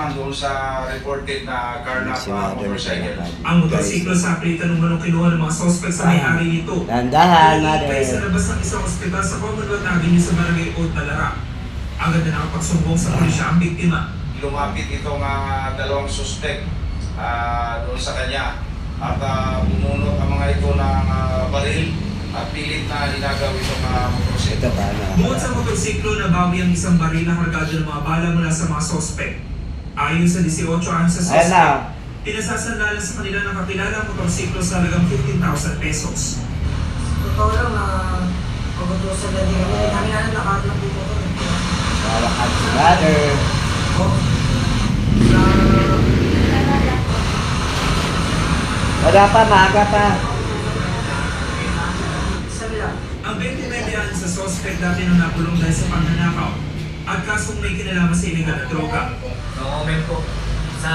naman doon sa reported na car na motorcycle. Ang motorsiklo sa plate nung kinuha ng mga suspect sa may-ari nito. Dandahan, Pinipay sa labas ng isang ospital sa Commonwealth Avenue sa Barangay Old Talara. Agad na nakapagsumbong sa pulisya ang biktima. Lumapit itong dalawang suspect doon sa kanya at bumunot ang mga ito ng baril at pilit na hinagaw itong motorsiklo. Bukod sa motorsiklo, nabawi ang isang baril na kargado ng mga bala mula sa mga suspect. Ayon sa 18 anos sa suspect, pinasasandalan sa kanila ng kakilalang motorsiklo sa halagang 15,000 pesos. Totoo lang na pag-utusan na din kami. Kami na nakahat ng dito ko. Walakan si brother. Wala pa, maaga pa. Sabi lang. Ang 29 yan sa suspect dati nang nakulong dahil sa pagnanakaw at kasong may kinalaman sa illegal na droga. No comment po. Sa